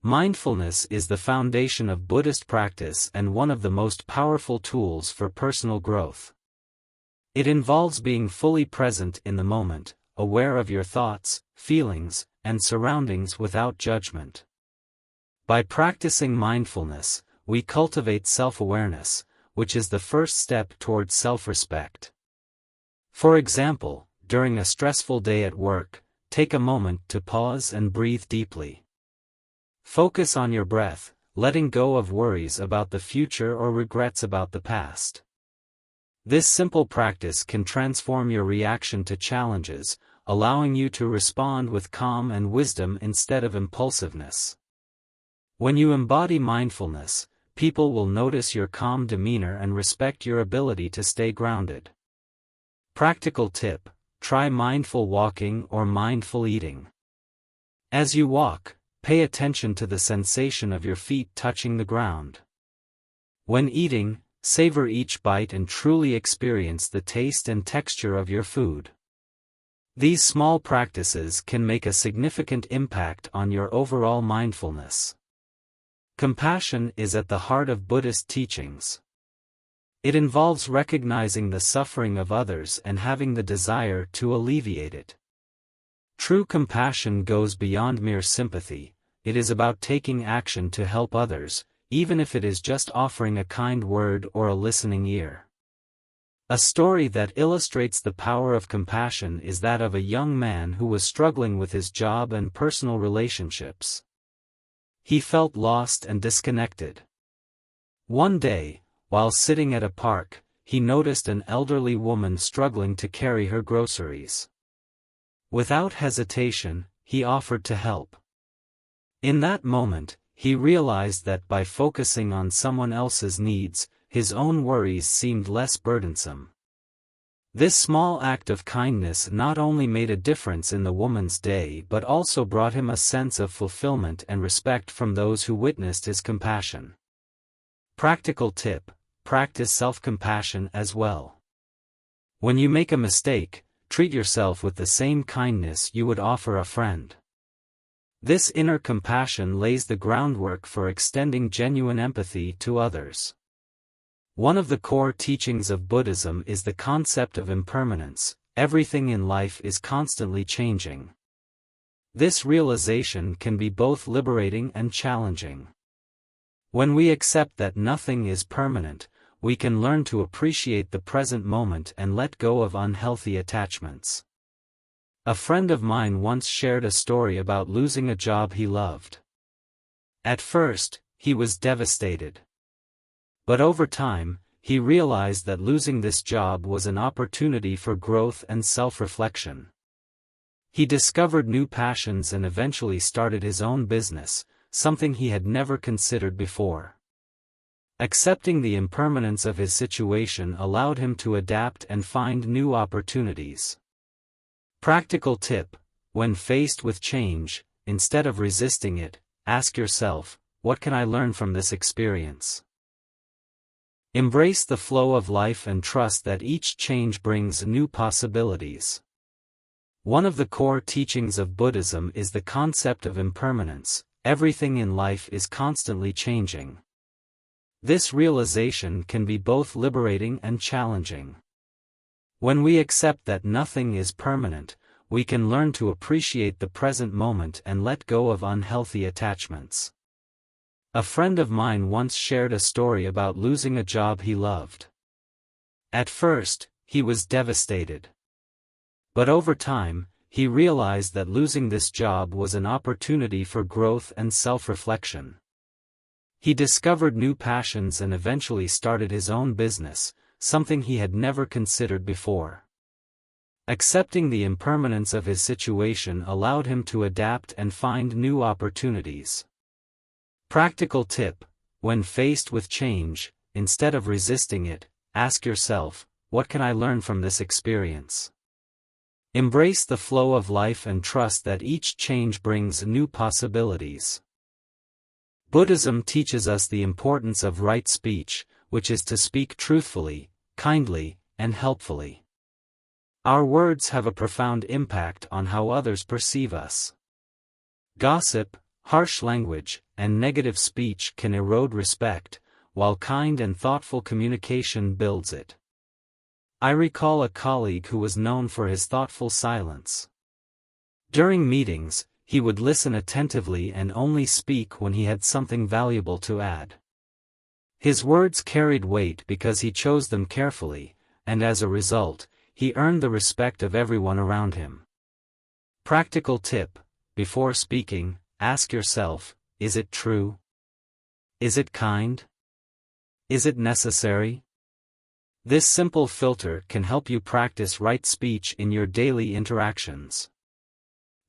Mindfulness is the foundation of Buddhist practice and one of the most powerful tools for personal growth. It involves being fully present in the moment, aware of your thoughts, feelings, and surroundings without judgment. By practicing mindfulness, we cultivate self-awareness, which is the first step towards self-respect. For example, during a stressful day at work, take a moment to pause and breathe deeply. Focus on your breath, letting go of worries about the future or regrets about the past. This simple practice can transform your reaction to challenges, allowing you to respond with calm and wisdom instead of impulsiveness. When you embody mindfulness, people will notice your calm demeanor and respect your ability to stay grounded. Practical tip: try mindful walking or mindful eating. As you walk, pay attention to the sensation of your feet touching the ground. When eating, savor each bite and truly experience the taste and texture of your food. These small practices can make a significant impact on your overall mindfulness. Compassion is at the heart of Buddhist teachings. It involves recognizing the suffering of others and having the desire to alleviate it. True compassion goes beyond mere sympathy. It is about taking action to help others, even if it is just offering a kind word or a listening ear. A story that illustrates the power of compassion is that of a young man who was struggling with his job and personal relationships. He felt lost and disconnected. One day, while sitting at a park, he noticed an elderly woman struggling to carry her groceries. Without hesitation, he offered to help. In that moment, he realized that by focusing on someone else's needs, his own worries seemed less burdensome. This small act of kindness not only made a difference in the woman's day but also brought him a sense of fulfillment and respect from those who witnessed his compassion. Practical tip: practice self-compassion as well. When you make a mistake, treat yourself with the same kindness you would offer a friend. This inner compassion lays the groundwork for extending genuine empathy to others. One of the core teachings of Buddhism is the concept of impermanence. Everything in life is constantly changing. This realization can be both liberating and challenging. When we accept that nothing is permanent, we can learn to appreciate the present moment and let go of unhealthy attachments. A friend of mine once shared a story about losing a job he loved. At first, he was devastated. But over time, he realized that losing this job was an opportunity for growth and self-reflection. He discovered new passions and eventually started his own business, something he had never considered before. Accepting the impermanence of his situation allowed him to adapt and find new opportunities. Practical tip: when faced with change, instead of resisting it, ask yourself, what can I learn from this experience? Embrace the flow of life and trust that each change brings new possibilities. One of the core teachings of Buddhism is the concept of impermanence. Everything in life is constantly changing. This realization can be both liberating and challenging. When we accept that nothing is permanent, we can learn to appreciate the present moment and let go of unhealthy attachments. A friend of mine once shared a story about losing a job he loved. At first, he was devastated. But over time, he realized that losing this job was an opportunity for growth and self-reflection. He discovered new passions and eventually started his own business, something he had never considered before. Accepting the impermanence of his situation allowed him to adapt and find new opportunities. Practical tip: when faced with change, instead of resisting it, ask yourself, what can I learn from this experience? Embrace the flow of life and trust that each change brings new possibilities. Buddhism teaches us the importance of right speech, which is to speak truthfully, kindly, and helpfully. Our words have a profound impact on how others perceive us. Gossip, Harsh language and negative speech can erode respect, while kind and thoughtful communication builds it. I recall a colleague who was known for his thoughtful silence. During meetings, he would listen attentively and only speak when he had something valuable to add. His words carried weight because he chose them carefully, and as a result, he earned the respect of everyone around him. Practical tip: before speaking, ask yourself, is it true? Is it kind? Is it necessary? This simple filter can help you practice right speech in your daily interactions.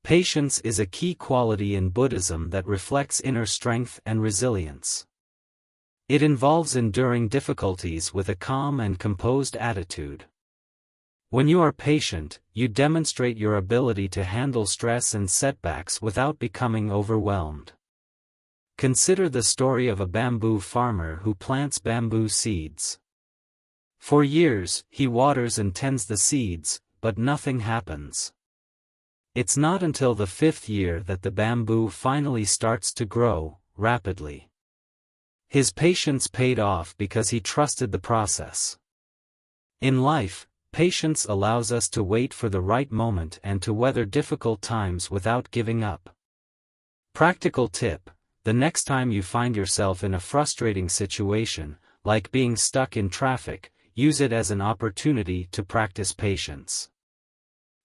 Patience is a key quality in Buddhism that reflects inner strength and resilience. It involves enduring difficulties with a calm and composed attitude. When you are patient, you demonstrate your ability to handle stress and setbacks without becoming overwhelmed. Consider the story of a bamboo farmer who plants bamboo seeds. For years, he waters and tends the seeds, but nothing happens. It's not until the 5th year that the bamboo finally starts to grow, rapidly. His patience paid off because he trusted the process. In life, patience allows us to wait for the right moment and to weather difficult times without giving up. Practical tip: the next time you find yourself in a frustrating situation, like being stuck in traffic, use it as an opportunity to practice patience.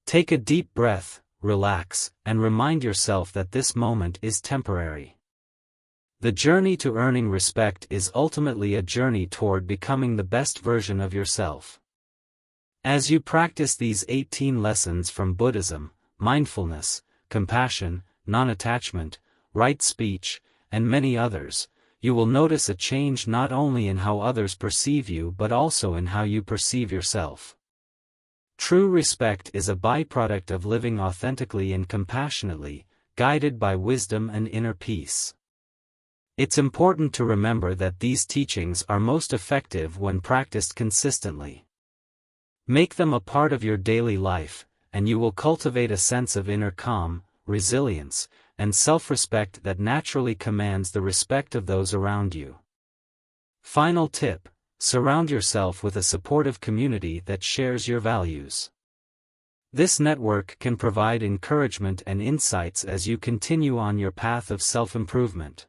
Take a deep breath, relax, and remind yourself that this moment is temporary. The journey to earning respect is ultimately a journey toward becoming the best version of yourself. As you practice these 18 lessons from Buddhism, mindfulness, compassion, non-attachment, right speech, and many others, you will notice a change not only in how others perceive you but also in how you perceive yourself. True respect is a byproduct of living authentically and compassionately, guided by wisdom and inner peace. It's important to remember that these teachings are most effective when practiced consistently. Make them a part of your daily life, and you will cultivate a sense of inner calm, resilience, and self-respect that naturally commands the respect of those around you. Final tip: surround yourself with a supportive community that shares your values. This network can provide encouragement and insights as you continue on your path of self-improvement.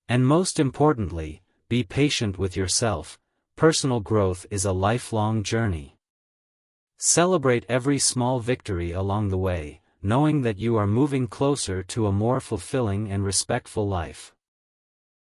And most importantly, be patient with yourself. Personal growth is a lifelong journey. Celebrate every small victory along the way, knowing that you are moving closer to a more fulfilling and respectful life.